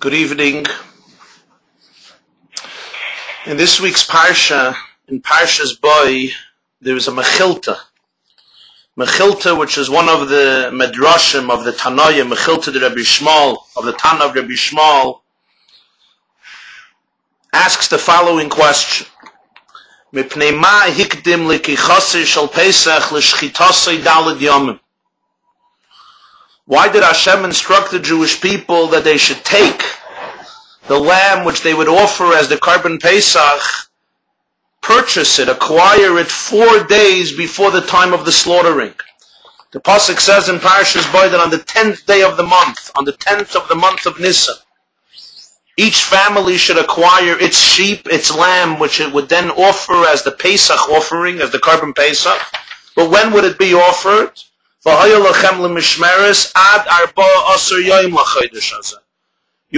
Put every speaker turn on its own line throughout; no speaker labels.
Good evening. In this week's Parsha, in Parsha's Boy, there is a Mechilta. Mechilta, which is one of the Medrashim of the Tanoim, Mechilta de Rabbi Shmuel, of the Tana of Rabbi Shmuel, asks the following question. Mipnei ma hikdim lekichasei shel Pesach l'shchitasei daled yomim. Why did Hashem instruct the Jewish people that they should take the lamb which they would offer as the Karban Pesach, purchase it, acquire it 4 days before the time of the slaughtering? The Pasuk says in Parashas Boy that on the 10th day of the month, on the 10th of the month of Nisan, each family should acquire its sheep, its lamb, which it would then offer as the Pesach offering, as the Karban Pesach. But when would it be offered? You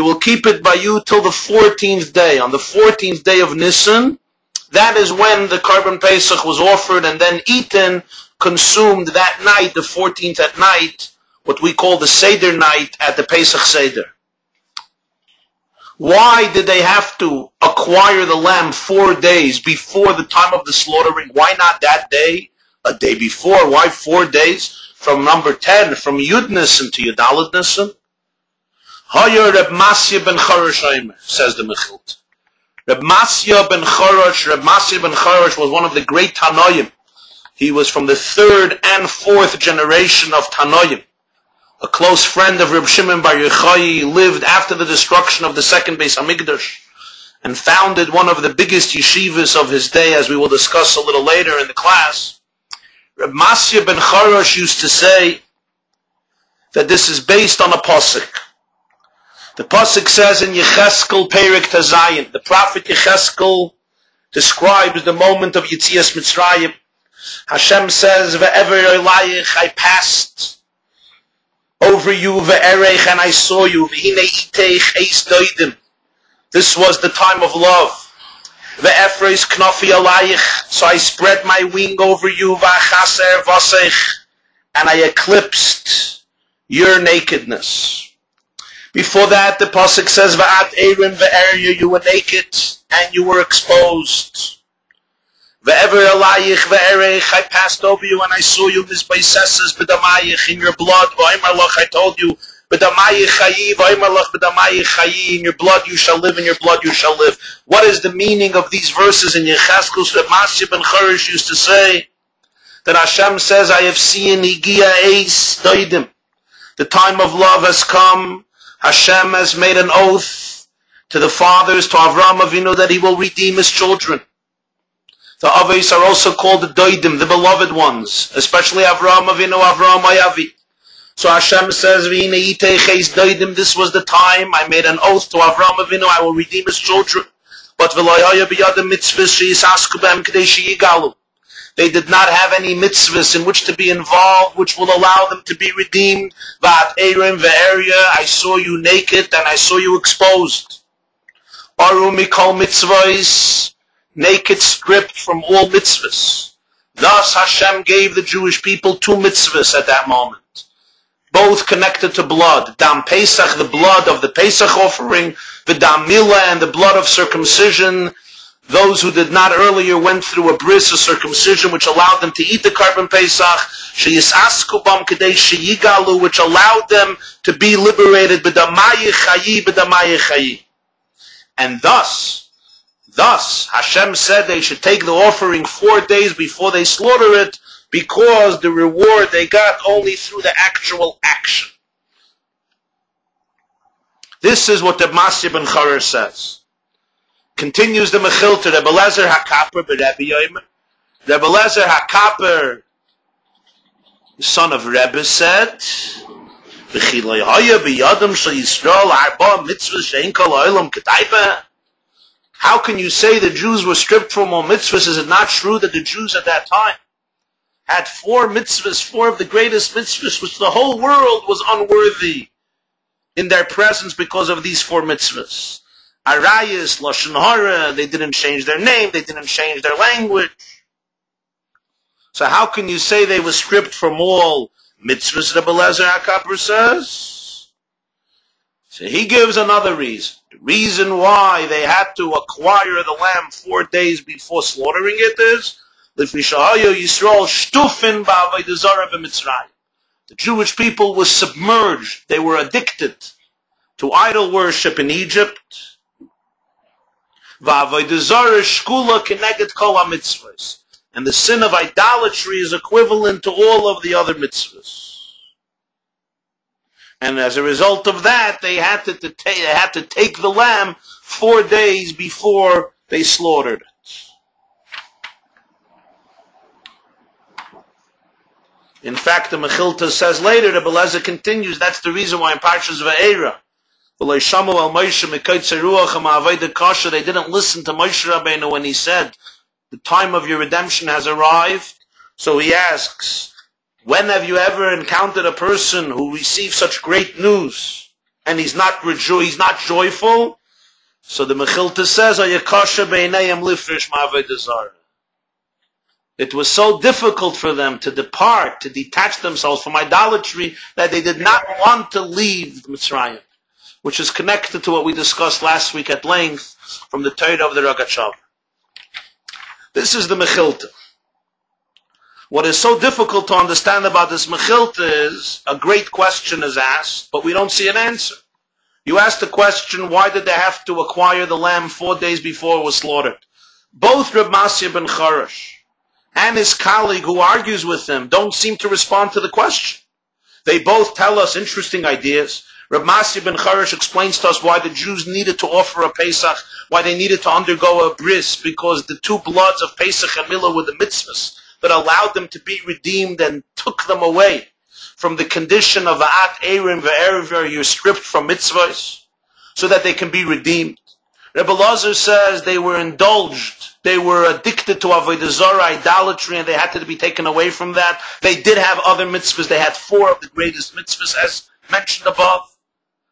will keep it by you till the 14th day. On the 14th day of Nisan, that is when the Karban Pesach was offered and then eaten, consumed that night, the 14th at night, what we call the Seder night at the Pesach Seder. Why did they have to acquire the lamb 4 days before the time of the slaughtering? Why not that day, a day before? Why 4 days? From number 10, from Yud Nisan to Yudalad Nisan. Hayar Reb Masya ben Chorosh, says the Mechilt. Reb Masya ben Chorosh was one of the great Tanoim. He was from the 3rd and 4th generation of Tanoim. A close friend of Reb Shimon Bar Yochai, lived after the destruction of the second Beis Hamikdash and founded one of the biggest yeshivas of his day, as we will discuss a little later in the class. Reb Masya ben Chorosh used to say that this is based on a pasuk. The pasuk says in Yecheskel Perek Tazayin, the prophet Yecheskel describes the moment of Yetzias Mitzrayim. Hashem says, "Ve'ever elayich, I passed over you, ve'erech, and I saw you. V'hine iteich eis doidim." This was the time of love. Ve'efreis knofi alayich, so I spread my wing over you, v'achaser v'asech, and I eclipsed your nakedness. Before that, the pasuk says, "Va'at Aaron ve'erya," you were naked and you were exposed. Ve'ever alayich ve'erech, I passed over you and I saw you, mizbaiseses b'damayich, in your blood. V'aymarlach, I told you, b'damayich chayi, v'aymarlach b'damayich chayi, in your blood you shall live, in your blood you shall live. What is the meaning of these verses in Yecheskel? Reb Masya ben Chorosh used to say that Hashem says, "I have seen higia eis doidim." The time of love has come. Hashem has made an oath to the fathers, to Avraham Avinu, that he will redeem his children. The Avos are also called the doidim, the beloved ones, especially Avraham Avinu, Avraham Ayavi. So Hashem says, this was the time, I made an oath to Avraham Avinu, I will redeem his children. But they did not have any mitzvahs in which to be involved, which will allow them to be redeemed. I saw you naked and I saw you exposed. Naked, stripped from all mitzvahs. Thus Hashem gave the Jewish people 2 mitzvahs at that moment, both connected to blood. Dam Pesach, the blood of the Pesach offering, the Dam Milah, and the blood of circumcision. Those who did not earlier went through a bris, a circumcision, which allowed them to eat the Karban Pesach, sheyisasku bam kedei sheyigalu, which allowed them to be liberated, b'damayich chayi, b'damayich chayi. And thus Hashem said they should take the offering 4 days before they slaughter it, because the reward they got only through the actual action. This is what the Masya ben Chorosh says. Continues the Mechilta, Rebbe Lezer HaKaper b'Rebbe Yomer. Rebbe Lezer HaKaper, the son of Rebbe, said, how can you say the Jews were stripped from all mitzvahs? Is it not true that the Jews at that time had 4 mitzvahs, 4 of the greatest mitzvahs, which the whole world was unworthy in their presence because of these 4 mitzvahs? Arayis, Lashon Hara, they didn't change their name, they didn't change their language. So how can you say they were stripped from all mitzvahs, Rebbe Lezer HaKaper says? So he gives another reason. The reason why they had to acquire the lamb 4 days before slaughtering it is, the Jewish people were submerged. They were addicted to idol worship in Egypt. And the sin of idolatry is equivalent to all of the other mitzvahs. And as a result of that, they had to take the lamb 4 days before they slaughtered it. In fact, the Mechilta says later, the Belezer continues, that's the reason why in Parshas Va'era, they didn't listen to Moshe Rabbeinu when he said, the time of your redemption has arrived. So he asks, when have you ever encountered a person who receives such great news and he's not joyful? So the Mechilta says, it was so difficult for them to depart, to detach themselves from idolatry, that they did not want to leave Mitzrayim, which is connected to what we discussed last week at length from the Torah of the Ragachav. This is the Mechilta. What is so difficult to understand about this Mechilta is, a great question is asked, but we don't see an answer. You ask the question, why did they have to acquire the lamb 4 days before it was slaughtered? Both Reb Masya ben Charash and his colleague who argues with him don't seem to respond to the question. They both tell us interesting ideas. Reb Masya ben Charash explains to us why the Jews needed to offer a Pesach, why they needed to undergo a bris, because the two bloods of Pesach and Milah were the mitzvahs that allowed them to be redeemed and took them away from the condition of Va'at Eirim Ve'erev, where you're stripped from mitzvahs, so that they can be redeemed. Rebbe Lazar says they were indulged, they were addicted to Avodah Zarah, idolatry, and they had to be taken away from that. They did have other mitzvahs. They had 4 of the greatest mitzvahs, as mentioned above.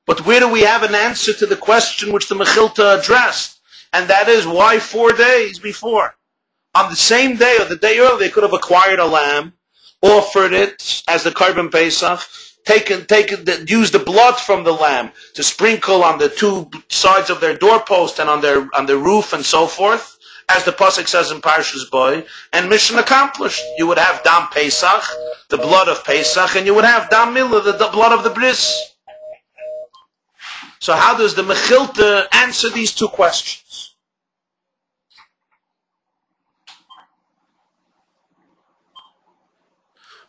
But where do we have an answer to the question which the Mechilta addressed? And that is, why 4 days before? On the same day or the day earlier, they could have acquired a lamb, offered it as the Karban Pesach, used the blood from the lamb to sprinkle on the 2 sides of their doorpost and on their roof and so forth, as the pasuk says in Parshas Boy, and mission accomplished. You would have Dam Pesach, the blood of Pesach, and you would have Dam Milah, the blood of the bris. So how does the Mechilta answer these 2 questions?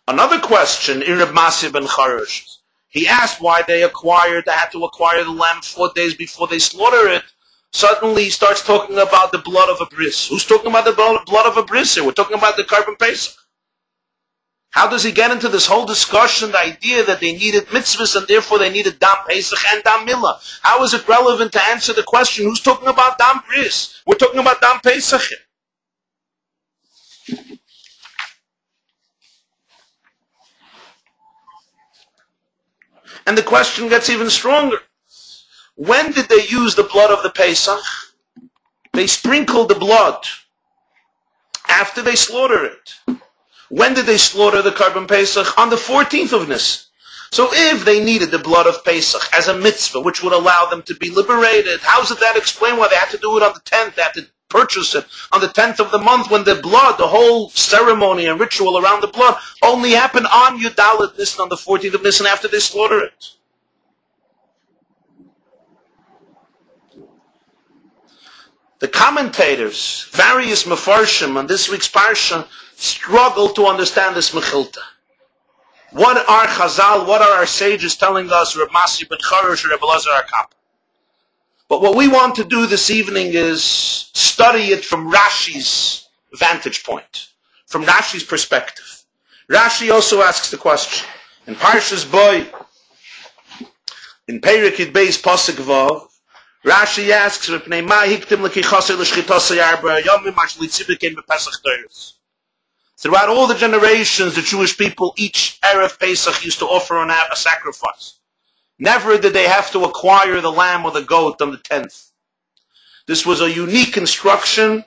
Another question in Reb Masya ben Charash, he asked why they had to acquire the lamb 4 days before they slaughter it. Suddenly he starts talking about the blood of a bris. Who's talking about the blood of a bris here? We're talking about the Karban Pesach. How does he get into this whole discussion, the idea that they needed mitzvahs and therefore they needed Dam Pesach and Dam Milah? How is it relevant to answer the question, who's talking about Dam Bris? We're talking about Dam Pesach here. And the question gets even stronger. When did they use the blood of the Pesach? They sprinkled the blood after they slaughter it. When did they slaughter the Karban Pesach? On the 14th of Nisan. So if they needed the blood of Pesach as a mitzvah, which would allow them to be liberated, how does that explain why they had to do it on the 10th? They had to purchase it on the 10th of the month, when the blood, the whole ceremony and ritual around the blood, only happened on Yudalit Nisan, on the 14th of Nisan, after they slaughter it. The commentators, various Mefarshim on this week's Parsha, struggle to understand this Mechilta. What are Chazal, what are our sages telling us, Reb Masya ben Charash or Reb Elazar HaKappa? But what we want to do this evening is study it from Rashi's vantage point, from Rashi's perspective. Rashi also asks the question, in Parshas Boy, in Perek Yud Beis Pasuk Vav, Rashi asks, throughout all the generations, the Jewish people, each Erev Pesach used to offer a sacrifice. Never did they have to acquire the lamb or the goat on the 10th. This was a unique instruction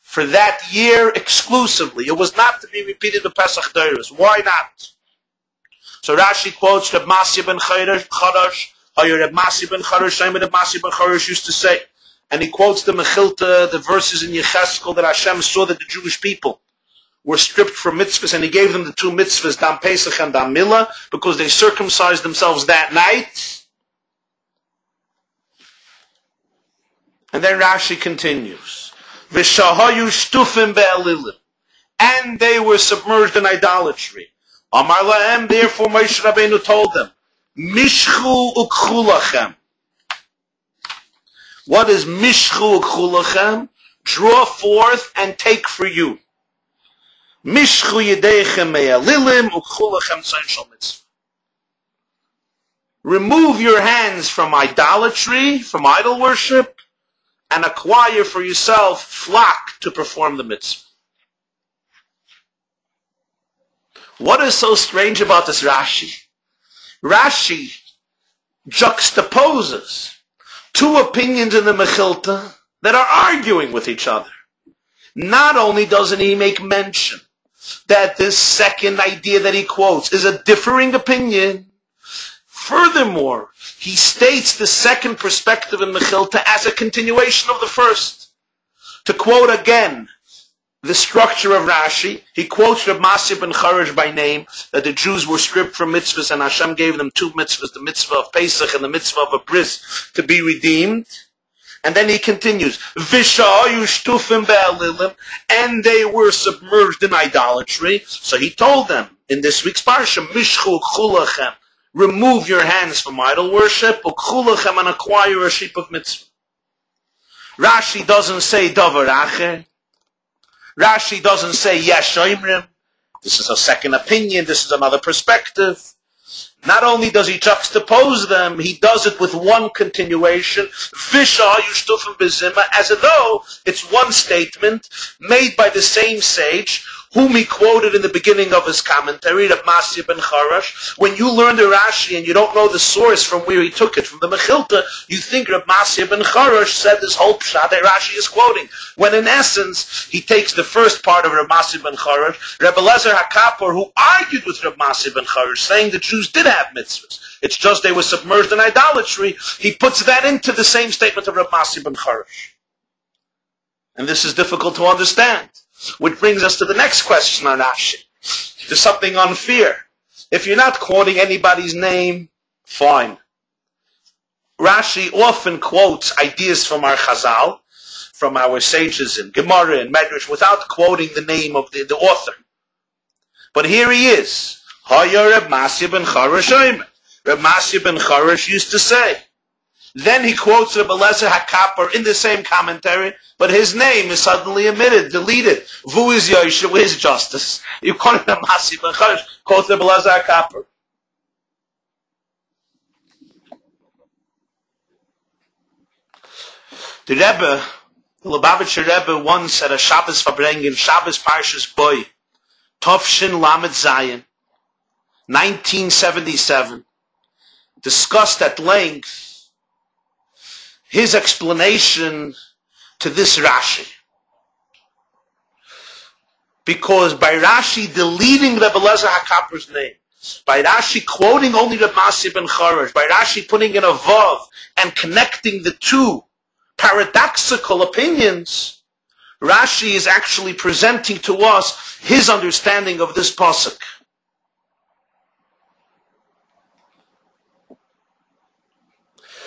for that year exclusively. It was not to be repeated in Pesach Deiros. Why not? So Rashi quotes Reb Masya ben Charash, Reb Masi ben Charash used to say, and he quotes the Mechilta, the verses in Yecheskel that Hashem saw that the Jewish people were stripped from mitzvahs, and he gave them the two mitzvahs, Dam Pesach and Dam Milah, because they circumcised themselves that night. And then Rashi continues, V'shahayu shtufim be'elilim, and they were submerged in idolatry. Amar lahem, therefore Moshe Rabbeinu told them, Mishchu ukchu lachem. What is Mishchu ukchu lachem? Draw forth and take for you. Mishchu yedeichem me'elilim ukchu lachem tzayin shel mitzvah. Remove your hands from idolatry, from idol worship, and acquire for yourself flock to perform the mitzvah. What is so strange about this Rashi? Rashi juxtaposes two opinions in the Mechilta that are arguing with each other. Not only doesn't he make mention that this second idea that he quotes is a differing opinion, furthermore, he states the second perspective in Mechilta as a continuation of the first. To quote again the structure of Rashi, he quotes Reb Masi ben Charash by name, that the Jews were stripped from mitzvahs and Hashem gave them two mitzvahs, the mitzvah of Pesach and the mitzvah of a bris, to be redeemed. And then he continues, V'shahayu shtufim be'elilim, and they were submerged in idolatry. So he told them in this week's parsha, Mishchu ukchu lachem, remove your hands from idol worship, ukchu lachem, and acquire a sheep of mitzvah. Rashi doesn't say davar acher. Rashi doesn't say yesh oimrim. This is a second opinion. This is another perspective. Not only does he juxtapose them, he does it with one continuation, V'shahayu shtufim bezimah, as though it's one statement made by the same sage, whom he quoted in the beginning of his commentary, Reb Masi ben Charash. When you learn the Rashi and you don't know the source from where he took it, from the Mechilta, you think Reb Masi ben Charash said this whole pshat that Rashi is quoting. When in essence, he takes the first part of Reb Masi ben Charash, Reb Eliezer HaKapor, who argued with Reb Masi ben Charash, saying the Jews did have mitzvahs. It's just they were submerged in idolatry. He puts that into the same statement of Reb Masi ben Charash. And this is difficult to understand. Which brings us to the next question on Rashi. There's something unfair. If you're not quoting anybody's name, fine. Rashi often quotes ideas from our Chazal, from our sages in Gemara and Medrash, without quoting the name of the author. But here he is. Haya Reb Masi ben Charash Omer. Reb Masi ben Charash used to say. Then he quotes Reb Eliezer HaKapor in the same commentary, but his name is suddenly omitted, deleted. Vu is Yosha, where's justice? You quote Reb Masi ben Charash, quote Reb Eliezer HaKapor. The Rebbe, the Lubavitcher Rebbe, once at a Shabbos Verbringen, Shabbos Parshas Boy, Tovshin Lamed Zayin, 1977, discussed at length his explanation to this Rashi. Because by Rashi deleting Reb Eliezer HaKapor's name, by Rashi quoting only Reb Masi ben Charash, by Rashi putting in a vav and connecting the two paradoxical opinions, Rashi is actually presenting to us his understanding of this pasuk.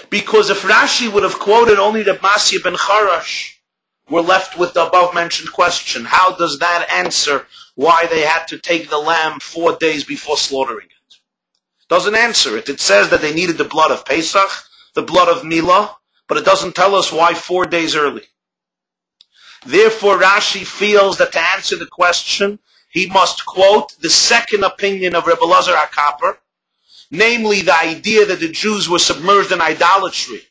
Because if Rashi would have quoted only Reb Masi ben Charash, we're left with the above-mentioned question. How does that answer why they had to take the lamb 4 days before slaughtering it? Doesn't answer it. It says that they needed the blood of Pesach, the blood of Milah, but it doesn't tell us why 4 days early. Therefore, Rashi feels that to answer the question, he must quote the second opinion of Reb Eliezer HaKapor, namely the idea that the Jews were submerged in idolatry,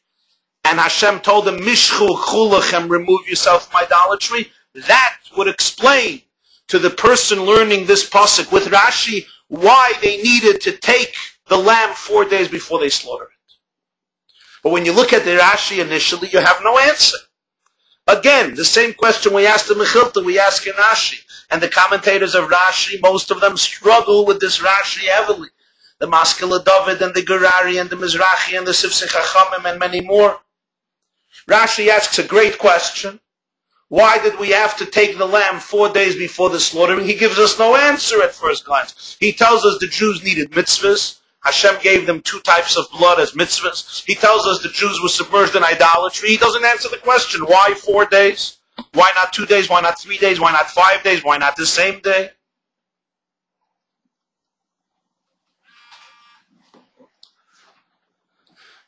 and Hashem told them, Mishchu chulachem, remove yourself from idolatry. That would explain to the person learning this pasuk with Rashi why they needed to take the lamb 4 days before they slaughter it. But when you look at the Rashi initially, you have no answer. Again, the same question we asked in Mechilta, we ask in Rashi. And the commentators of Rashi, most of them struggle with this Rashi heavily. the Maskele David and the Gerari and the Mizrahi and the Sifsei Chachamim and many more. Rashi asks a great question. Why did we have to take the lamb 4 days before the slaughtering? He gives us no answer at first glance. He tells us the Jews needed mitzvahs. Hashem gave them 2 types of blood as mitzvahs. He tells us the Jews were submerged in idolatry. He doesn't answer the question. Why 4 days? Why not 2 days? Why not 3 days? Why not 5 days? Why not the same day?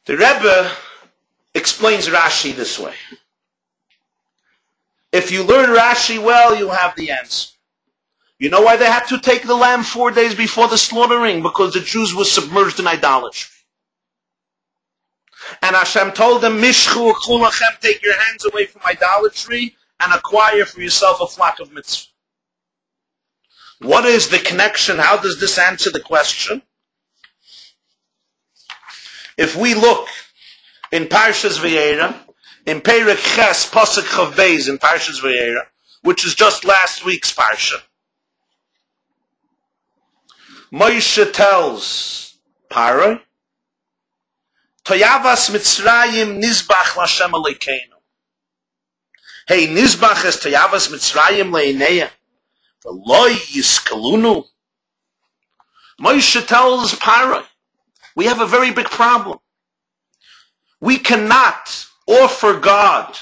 The Rebbe explains Rashi this way. If you learn Rashi well, you have the answer. You know why they had to take the lamb 4 days before the slaughtering? Because the Jews were submerged in idolatry. And Hashem told them, Mishchu Chulachem, take your hands away from idolatry and acquire for yourself a flock of mitzvah. What is the connection? How does this answer the question? If we look in Parshas Vayera, in Perek Ches, Pasuk Chav Beis in Parshas Vayera, which is just last week's Parsha, Moshe tells Paro, Toyavas Mitzrayim Nizbach Lashem Aleikeinu. Hey, Nizbach es Toyavas Mitzrayim Leineya, V'lo Yiskalunu. Moshe tells Paro, we have a very big problem. We cannot offer God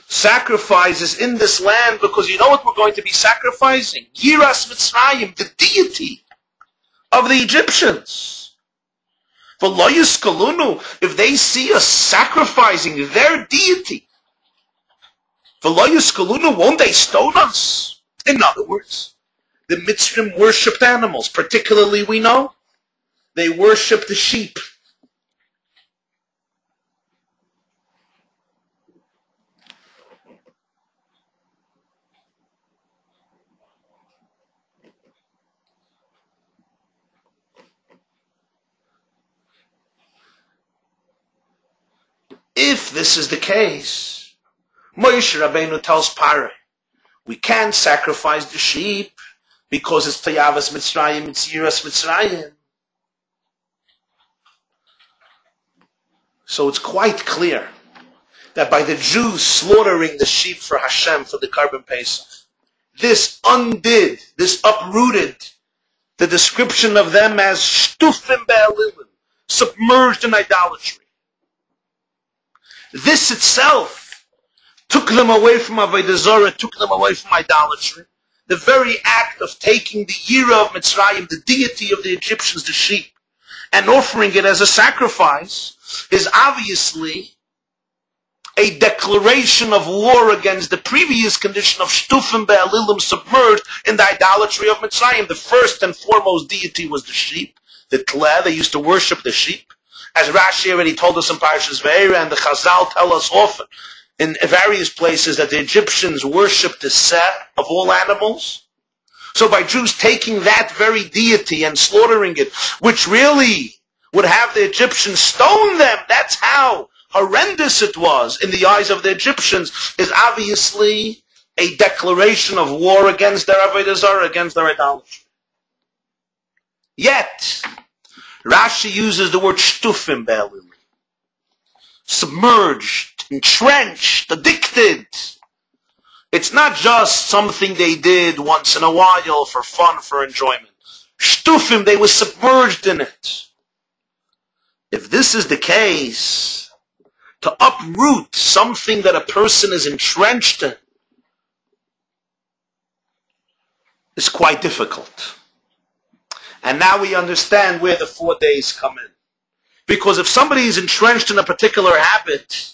sacrifices in this land because you know what we're going to be sacrificing? Yiras Mitzrayim, the deity of the Egyptians. V'lo yiskalunu, if they see us sacrificing their deity, v'lo yiskalunu, won't they stone us? In other words, the Mitzrim worshipped animals. Particularly, we know, they worshipped the sheep. If this is the case, Moshe Rabbeinu tells Paro, we can't sacrifice the sheep because it's Tayavas Mitzrayim, it's Yiras Mitzrayim. So it's quite clear that by the Jews slaughtering the sheep for Hashem, for the Karban Pesach, this undid, this uprooted the description of them as Shtufim Be'alilim, submerged in idolatry. This itself took them away from Avodah Zarah, took them away from idolatry. The very act of taking the Yira of Mitzrayim, the deity of the Egyptians, the sheep, and offering it as a sacrifice is obviously a declaration of war against the previous condition of Shtufim Be'alilim, submerged in the idolatry of Mitzrayim. The first and foremost deity was the sheep, the Tleh. They used to worship the sheep. As Rashi already told us in Parshas Vayera, and the Chazal tell us often in various places that the Egyptians worshipped the Seh of all animals. So by Jews taking that very deity and slaughtering it, which really would have the Egyptians stone them, that's how horrendous it was in the eyes of the Egyptians, is obviously a declaration of war against their Avodah Zarah, against their idolatry. Yet, Rashi uses the word Shtufim Be'alilim. Submerged, entrenched, addicted. It's not just something they did once in a while for fun, for enjoyment. Shtufim, they were submerged in it. If this is the case, to uproot something that a person is entrenched in is quite difficult. And now we understand where the 4 days come in. Because if somebody is entrenched in a particular habit,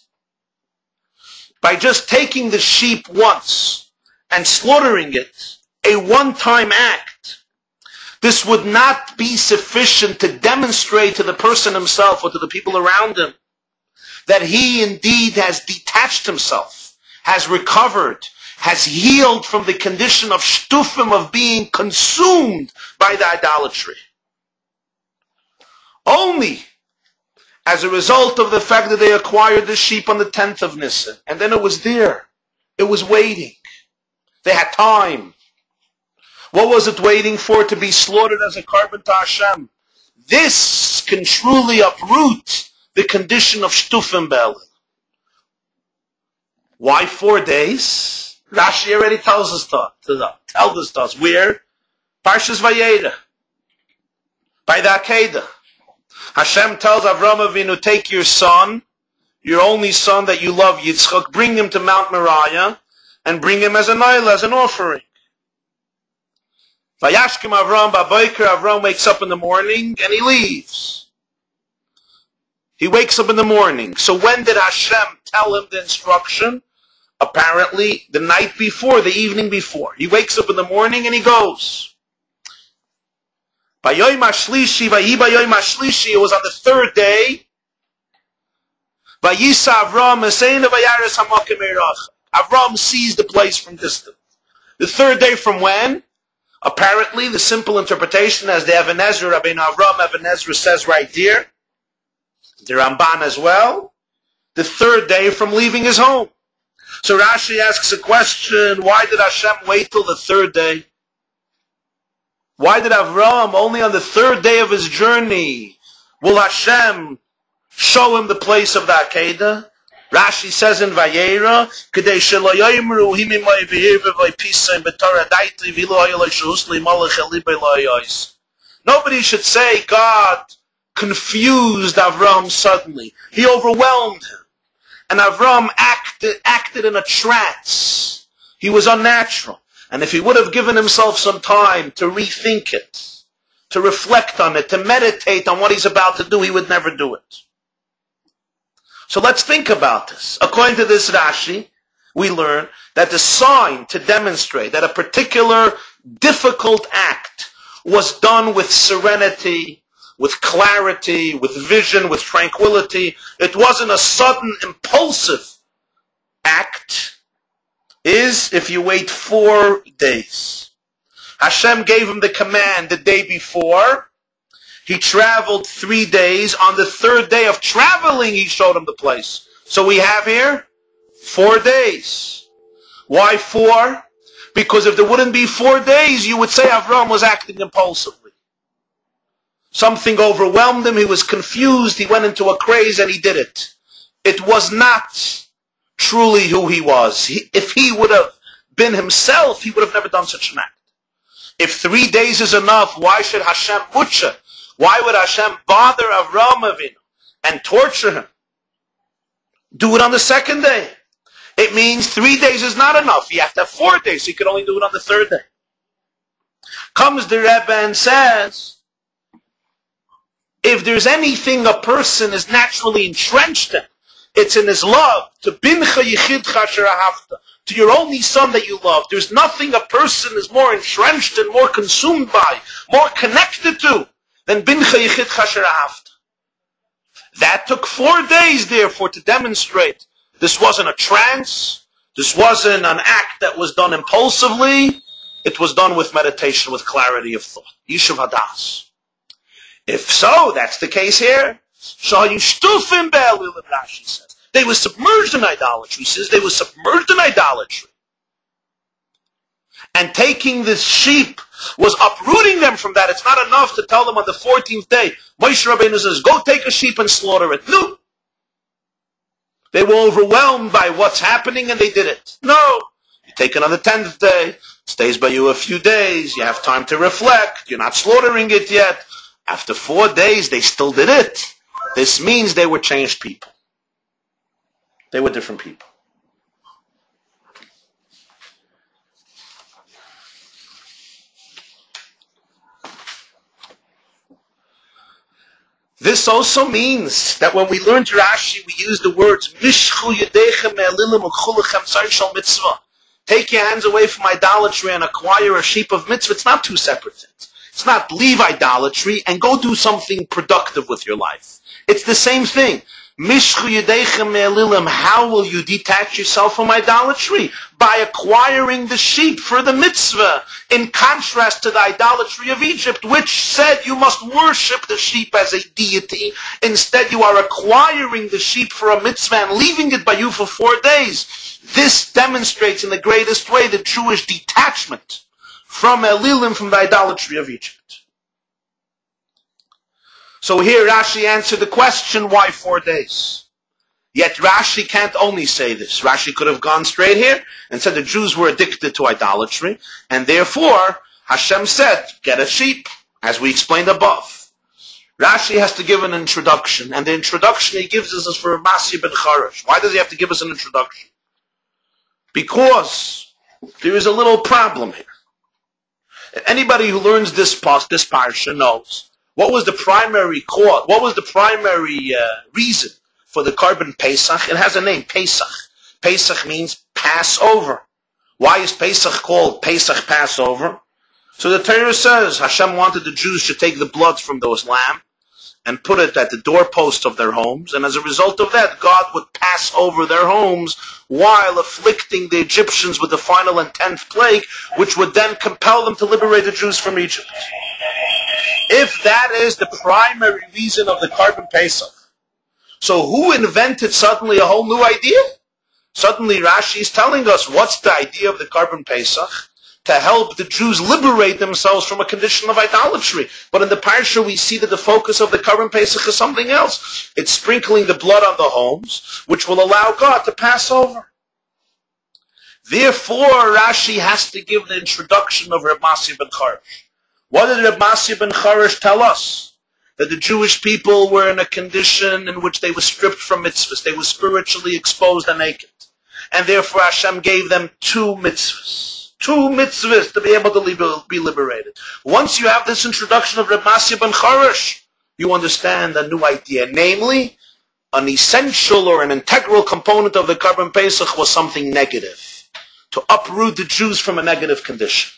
by just taking the sheep once and slaughtering it, a one-time act, this would not be sufficient to demonstrate to the person himself or to the people around him that he indeed has detached himself, has recovered, has healed from the condition of Shtufim, of being consumed by the idolatry. Only as a result of the fact that they acquired the sheep on the 10th of Nisan, and then it was there. It was waiting. They had time. What was it waiting for? To be slaughtered as a carbon to Hashem. This can truly uproot the condition of Shtufim Be'elil. Why 4 days? Rashi already tells us to us. Where? Parshas Vayera. By the Akedah. Hashem tells Avram Avinu, take your son, your only son that you love, Yitzchak, bring him to Mount Moriah, and bring him as a Nile, as an offering. Vayashkim Avram Babayker, Avram wakes up in the morning, and he leaves. He wakes up in the morning. So when did Hashem tell him the instruction? Apparently, the night before, the evening before. He wakes up in the morning, and he goes. It was on the third day. Avram sees the place from distance. The third day from when? Apparently, the simple interpretation, as the Even Ezra, Rabbi Avram Even Ezra says right here, the Ramban as well, the third day from leaving his home. So Rashi asks a question, why did Hashem wait till the third day? Why did Avram, only on the third day of his journey, will Hashem show him the place of the Akedah? Rashi says in Vayera, nobody should say God confused Avram suddenly. He overwhelmed him. And Avram acted in a trance. He was unnatural. And if he would have given himself some time to rethink it, to reflect on it, to meditate on what he's about to do, he would never do it. So let's think about this. According to this Rashi, we learn that the sign to demonstrate that a particular difficult act was done with serenity, with clarity, with vision, with tranquility. It wasn't a sudden, impulsive act. Is if you wait 4 days. Hashem gave him the command the day before. He traveled 3 days. On the third day of traveling, he showed him the place. So we have here 4 days. Why 4? Because if there wouldn't be 4 days, you would say Avram was acting impulsively. Something overwhelmed him. He was confused. He went into a craze and he did it. It was not truly who he was. If he would have been himself, he would have never done such an act. If 3 days is enough, why should Hashem butcher? Why would Hashem bother Avram Avinu and torture him? Do it on the second day. It means 3 days is not enough. You have to have 4 days, so you can only do it on the third day. Comes the Rebbe and says, if there's anything a person is naturally entrenched in, it's in his love to bincha yichidcha asher ahavta, to your only son that you love. There's nothing a person is more entrenched and more consumed by, more connected to, than bincha yichidcha asher ahavta. That took 4 days, therefore, to demonstrate this wasn't a trance, this wasn't an act that was done impulsively, it was done with meditation, with clarity of thought. Yishuv hadas. If so, that's the case here. Shtufim Be'elil, Rashi says. They were submerged in idolatry. He says they were submerged in idolatry. And taking this sheep was uprooting them from that. It's not enough to tell them on the 14th day, Moshe Rabbeinu says, go take a sheep and slaughter it. No. They were overwhelmed by what's happening and they did it. No. You take it on the 10th day. It stays by you a few days. You have time to reflect. You're not slaughtering it yet. After 4 days, they still did it. This means they were changed people. They were different people. This also means that when we learn Rashi, we use the words Mishchu yedechem me'elilim u'chulechem tzar shel mitzvah. Take your hands away from idolatry and acquire a sheep of mitzvah. It's not two separate things. It's not leave idolatry and go do something productive with your life. It's the same thing. Mishchu yedechem me'elilim. How will you detach yourself from idolatry? By acquiring the sheep for the mitzvah, in contrast to the idolatry of Egypt, which said you must worship the sheep as a deity. Instead, you are acquiring the sheep for a mitzvah and leaving it by you for 4 days. This demonstrates in the greatest way the Jewish detachment from Elilim, from the idolatry of Egypt. So here Rashi answered the question, why 4 days? Yet Rashi can't only say this. Rashi could have gone straight here and said the Jews were addicted to idolatry, and therefore Hashem said, get a sheep, as we explained above. Rashi has to give an introduction, and the introduction he gives us is for Masya ben Charash. Why does he have to give us an introduction? Because there is a little problem here. Anybody who learns this parsha knows what was the primary cause, what was the primary reason for the carbon Pesach. It has a name, Pesach. Pesach means Passover. Why is Pesach called Pesach Passover? So the Torah says Hashem wanted the Jews to take the blood from those lambs and put it at the doorpost of their homes, and as a result of that, God would pass over their homes while afflicting the Egyptians with the final and 10th plague, which would then compel them to liberate the Jews from Egypt. If that is the primary reason of the carbon Pesach, so who invented suddenly a whole new idea? Suddenly Rashi is telling us what's the idea of the carbon Pesach? To help the Jews liberate themselves from a condition of idolatry. But in the parsha we see that the focus of the carbon Pesach is something else. It's sprinkling the blood on the homes, which will allow God to pass over. Therefore, Rashi has to give the introduction of Reb Masya ben Charash. What did Reb Masya ben Charash tell us? That the Jewish people were in a condition in which they were stripped from mitzvahs. They were spiritually exposed and naked. And therefore Hashem gave them 2 mitzvahs. 2 mitzvahs to be able to be liberated. Once you have this introduction of Reb Masya ben Charash, you understand a new idea. Namely, an essential or an integral component of the carbon Pesach was something negative. To uproot the Jews from a negative condition.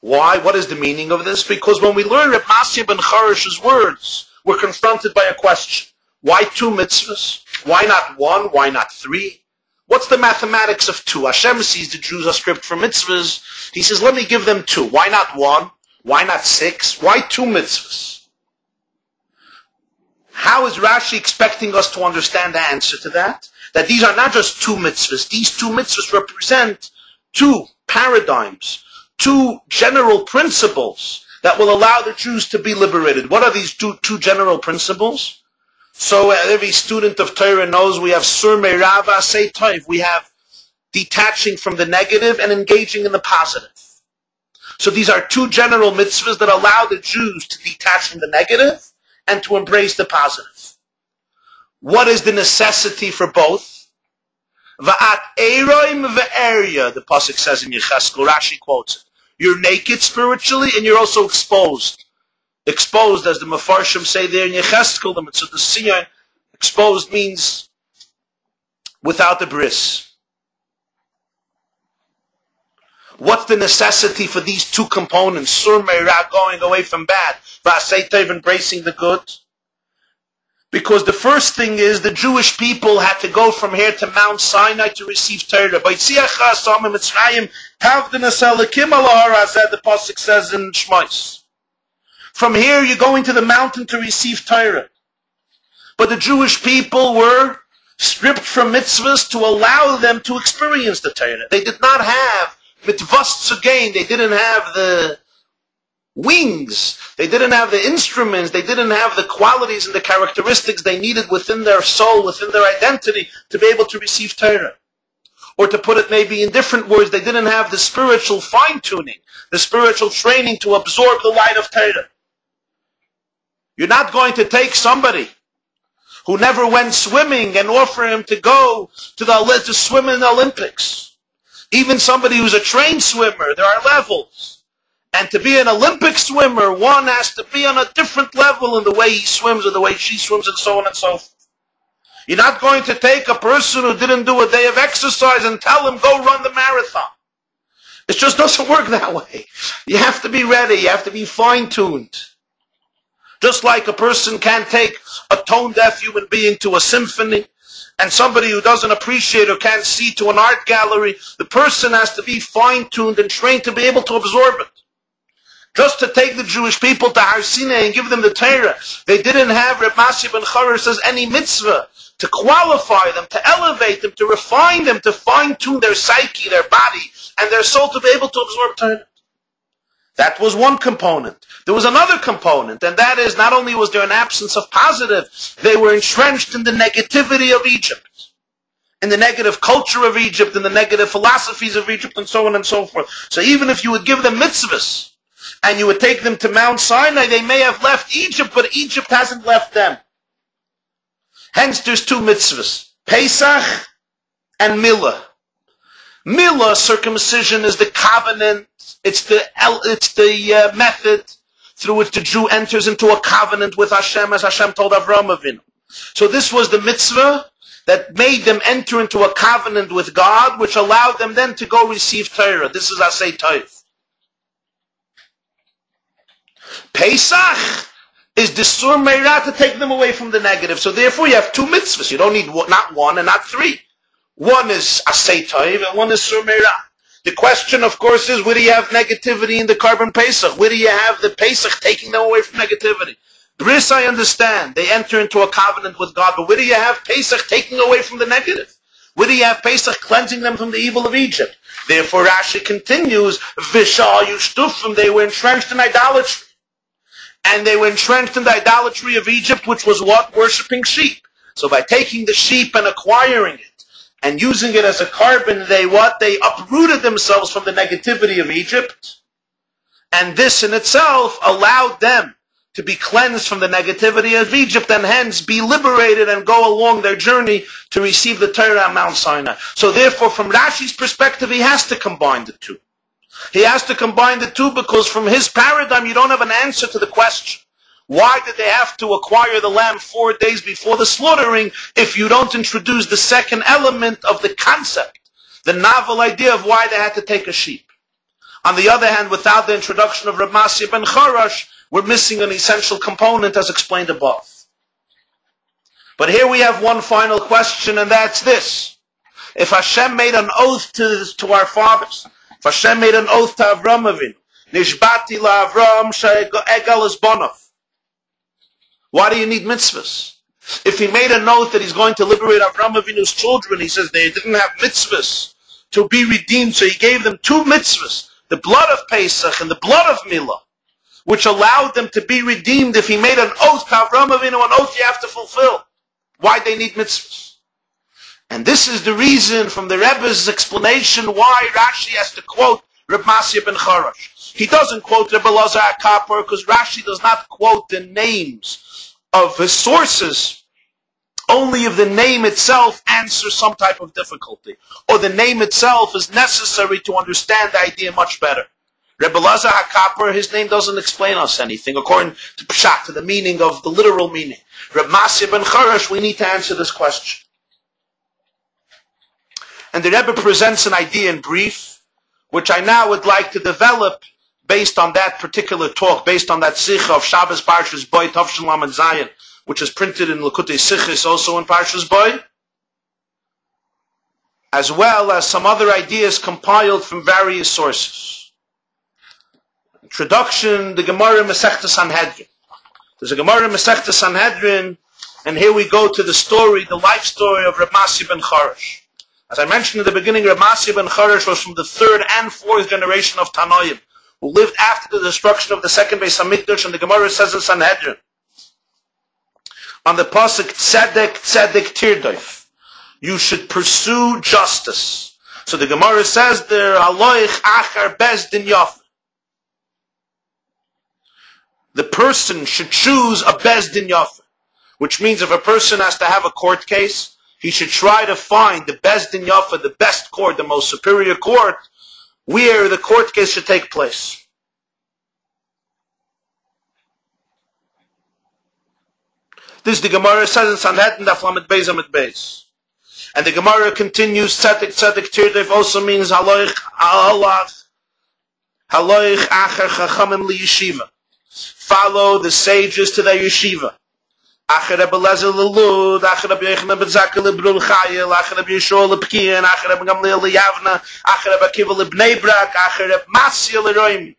Why? What is the meaning of this? Because when we learn Reb Masya ben Charash's words, we're confronted by a question. Why 2 mitzvahs? Why not 1? Why not 3? What's the mathematics of 2? Hashem sees the Jews are stripped from mitzvahs. He says, let me give them 2. Why not 1? Why not 6? Why 2 mitzvahs? How is Rashi expecting us to understand the answer to that? That these are not just 2 mitzvahs. These 2 mitzvahs represent 2 paradigms, 2 general principles that will allow the Jews to be liberated. What are these two general principles? So every student of Torah knows we have sur me'rava say toiv. We have detaching from the negative and engaging in the positive. So these are 2 general mitzvahs that allow the Jews to detach from the negative and to embrace the positive. What is the necessity for both? Va'at eiroim ve'eria, the pasuk says in Yecheskel. Rashi quotes it. You're naked spiritually and you're also exposed. Exposed, as the Mefarshim say there in Yecheskel, the Mitzvah Siyan, exposed means without the bris. What's the necessity for these 2 components? Sur me'ira, going away from bad. Va'asei tov, embracing the good. Because the first thing is the Jewish people had to go from here to Mount Sinai to receive Torah. The pasuk says in Shmos. From here you're going to the mountain to receive Torah. But the Jewish people were stripped from mitzvahs to allow them to experience the Torah. They did not have mitvos tzugein. They didn't have the wings. They didn't have the instruments. They didn't have the qualities and the characteristics they needed within their soul, within their identity, to be able to receive Torah. Or to put it maybe in different words, they didn't have the spiritual fine-tuning, the spiritual training to absorb the light of Torah. You're not going to take somebody who never went swimming and offer him to go to swim in the Olympics. Even somebody who's a trained swimmer, there are levels. And to be an Olympic swimmer, one has to be on a different level in the way he swims or the way she swims and so on and so forth. You're not going to take a person who didn't do a day of exercise and tell him, go run the marathon. It just doesn't work that way. You have to be ready. You have to be fine-tuned. Just like a person can't take a tone-deaf human being to a symphony, and somebody who doesn't appreciate or can't see to an art gallery, the person has to be fine-tuned and trained to be able to absorb it. Just to take the Jewish people to Har Sinai and give them the Torah, they didn't have, Reb Masya ben Charash says, any mitzvah to qualify them, to elevate them, to refine them, to fine-tune their psyche, their body, and their soul to be able to absorb Torah. That was one component. There was another component, and that is not only was there an absence of positive, they were entrenched in the negativity of Egypt, in the negative culture of Egypt, in the negative philosophies of Egypt, and so on and so forth. So even if you would give them mitzvahs, and you would take them to Mount Sinai, they may have left Egypt, but Egypt hasn't left them. Hence there's two mitzvahs, Pesach and Milah. Milah, circumcision, is the covenant. It's the method through which the Jew enters into a covenant with Hashem, as Hashem told Avraham Avinu. So this was the mitzvah that made them enter into a covenant with God, which allowed them then to go receive Torah. This is Asay Tov. Pesach is the Sur Meirah, to take them away from the negative. So therefore you have two mitzvahs. You don't need not one and not three. One is Asay Tov and one is Sur Meirah. The question, of course, is where do you have negativity in the Korban Pesach? Where do you have the Pesach taking them away from negativity? Bris, I understand. They enter into a covenant with God, but where do you have Pesach taking away from the negative? Where do you have Pesach cleansing them from the evil of Egypt? Therefore, Rashi continues, Vishal Yushtufim, they were entrenched in idolatry. And they were entrenched in the idolatry of Egypt, which was what? Worshipping sheep. So by taking the sheep and acquiring it, and using it as a carbon, they uprooted themselves from the negativity of Egypt. And this in itself allowed them to be cleansed from the negativity of Egypt and hence be liberated and go along their journey to receive the Torah on Mount Sinai. So therefore, from Rashi's perspective, he has to combine the two. He has to combine the two because from his paradigm, you don't have an answer to the question. Why did they have to acquire the lamb 4 days before the slaughtering if you don't introduce the second element of the concept, the novel idea of why they had to take a sheep? On the other hand, without the introduction of Reb Masya ben Charash, we're missing an essential component as explained above. But here we have one final question, and that's this. If Hashem made an oath to our fathers, if Hashem made an oath to Avraham Avinu, Nishbati la Avram she'egal es bonav, why do you need mitzvahs? If he made a note that he's going to liberate Avraham Avinu's children, he says they didn't have mitzvahs to be redeemed, so he gave them two mitzvahs, the blood of Pesach and the blood of Milah, which allowed them to be redeemed. If he made an oath to Avraham Avinu, an oath you have to fulfill. Why they need mitzvahs? And this is the reason from the Rebbe's explanation why Rashi has to quote Reb Masya ben Charash. He doesn't quote Rebbe Elazar HaKapor because Rashi does not quote the names of his sources only if the name itself answers some type of difficulty, or the name itself is necessary to understand the idea much better. Rebbe Elazar HaKapor, his name doesn't explain us anything according to Pshat, to the meaning of the literal meaning. Reb Masya ben Charash, we need to answer this question. And the Rebbe presents an idea in brief, which I now would like to develop based on that particular talk, based on that Sicha of Shabbos Parshas Boy, Tavshin Lamed Zayin, which is printed in Likutei Sichos, also in Parshas Boy, as well as some other ideas compiled from various sources. Introduction, the Gemara Masechta Sanhedrin. There's a Gemara Masechta Sanhedrin, and here we go to the story, the life story of Reb Masya ben Charash. As I mentioned in the beginning, Reb Masya ben Charash was from the 3rd and 4th generation of Tanoim, who lived after the destruction of the second Beis Hamikdash, and the Gemara says in Sanhedrin, on the pasuk Tzedek Tzedek Tirdoif, you should pursue justice. So the Gemara says there, Aloich Achar Bezdin Yaf. The person should choose a Bezdin Yaf, which means if a person has to have a court case, he should try to find the Bezdin Yafa, the best court, the most superior court, where the court case should take place. This the Gemara says in Sanhedrin, Daf Lamed Beis Amud Beis. And the Gemara continues, Tzedek Tzedek Tirdoif also means Haloich Acher Chachamim Li Yeshiva. Follow the sages to their yeshiva. Acher Rebbe Elazar Lelud, Acher Rebbe Yochanan ben Zakkai Lebrun Chayil, Acher Rebbe Yeshua Lepkian, Acher Rebbe Gamliel Leyavna, Acher Rebbe Akiva Lebnei Brak, Acher Rebbe Masya Leroim.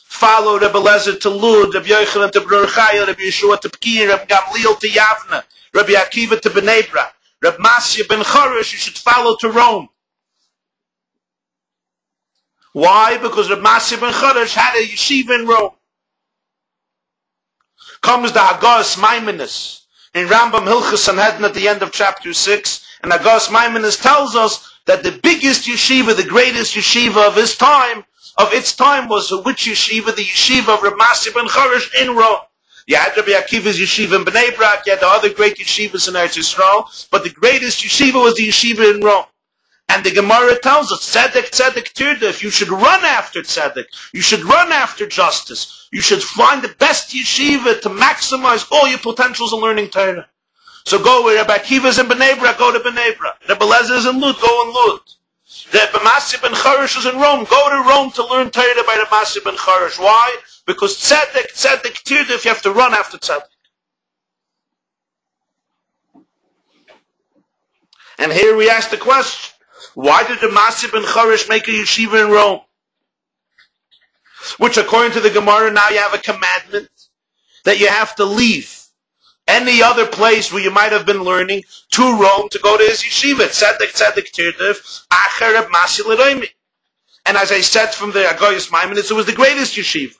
Follow Rebbe Elazar to Lud, Rebbe Yochanan to Brun Chayil, Rebbe Yeshua to Pkian, Rebbe Gamliel to Yavna, Rebbe Akiva to Bnei Brak, Rebbe Masya ben Charash you should follow to Rome. Why? Because Reb Masya ben Charash had a yeshiva in Rome. Comes the Haggas Maimonides in Rambam Hilchos Sanhedrin at the end of chapter 6, and Haggas Maimonides tells us that the biggest yeshiva, the greatest yeshiva of its time, was which yeshiva? The yeshiva of Reb Masya ben Charash in Rome. You had Rabbi Akiva's yeshiva in Bnei Brak, you had the other great yeshivas in Eretz Yisrael, but the greatest yeshiva was the yeshiva in Rome. And the Gemara tells us, tzedek, tzedek, tirdef, you should run after tzedek, you should run after justice, you should find the best yeshiva to maximize all your potentials in learning Torah. So go where Rabbi Akiva's in Bnei Brak, go to Bnei Brak. Rabbi Elazar's in Lud, go in Lud. Rabbi Masya ben Charash is in Rome, go to Rome to learn Torah by Rabbi Masya ben Charash. Why? Because tzedek, tzedek, tirdef, you have to run after tzedek. And here we ask the question, why did the Masya ben Charash make a yeshiva in Rome? Which according to the Gemara, now you have a commandment that you have to leave any other place where you might have been learning to Rome to go to his yeshiva. Tzedek, tzedek, tirdef, acher Reb Masya l'roimi. And as I said from the Haggas Maimonides, it was the greatest yeshiva.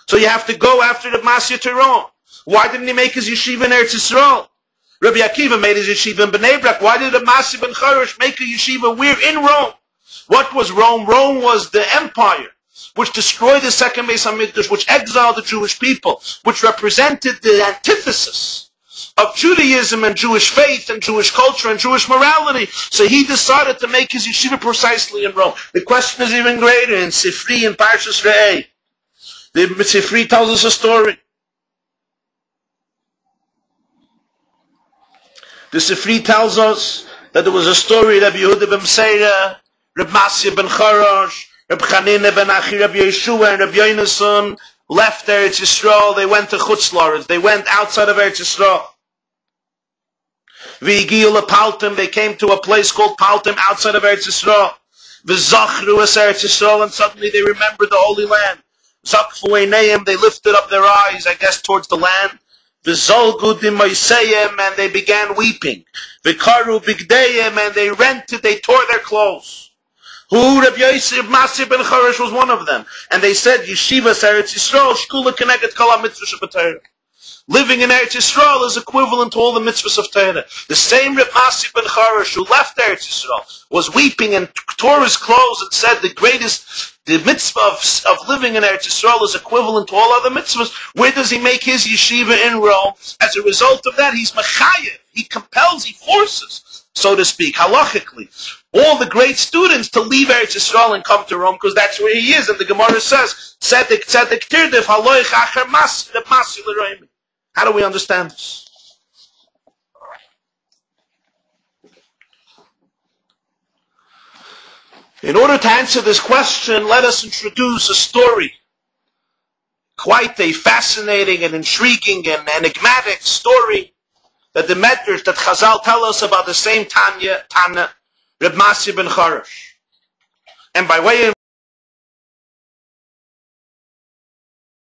So you have to go after Reb Masya to Rome. Why didn't he make his yeshiva in Eretz Yisrael? Rabbi Akiva made his yeshiva in Bnei Brak. Why did Reb Masya ben Charash make a yeshiva? We're in Rome. What was Rome? Rome was the empire which destroyed the second Beis HaMikdash, which exiled the Jewish people, which represented the antithesis of Judaism and Jewish faith and Jewish culture and Jewish morality. So he decided to make his yeshiva precisely in Rome. The question is even greater in Sifri and Parshas Re'eh. The Sifri tells us a story. The Sifri tells us that there was a story that Rabbi Yehuda ben Meseira, Reb Masya ben Charash, Reb Chanina ben Achi, Rabbi Yeshua, and Rabbi Yonason left Eretz Yisrael. They went to Chutz La'aretz. They went outside of Eretz Yisrael. V'higiu lePaltim. They came to a place called Paltim outside of Eretz Yisrael. V'zachru es Eretz Yisrael, and suddenly they remembered the Holy Land. Zakfu eineim. They lifted up their eyes, I guess, towards the land. V'zolgu d'moiseyim, and they began weeping. V'karu bigdeyim, and they rented, they tore their clothes. Who? Rabbi Yossi Masya ben Charash was one of them. And they said, Yeshiva Eretz Yisrael, shkula keneged kol ha-mitzvahs shebeTorah. Living in Eretz Yisrael is equivalent to all the mitzvahs of Torah. The same Rabbi Masya ben Charash who left Eretz Yisrael was weeping and tore his clothes and said the mitzvah of living in Eretz Yisrael is equivalent to all other mitzvahs. Where does he make his yeshiva? In Rome. As a result of that, he's mechayev. He compels, he forces, so to speak, halachically, all the great students to leave Eretz Yisrael and come to Rome, because that's where he is. And the Gemara says, tzedek, tzedek, tirdef, haloich acher Masya l'roimi. How do we understand this? In order to answer this question, let us introduce a story. Quite a fascinating and intriguing and enigmatic story that the Medrash, that Chazal tell us about the same Tana, Reb Masya ben Charash. And by way of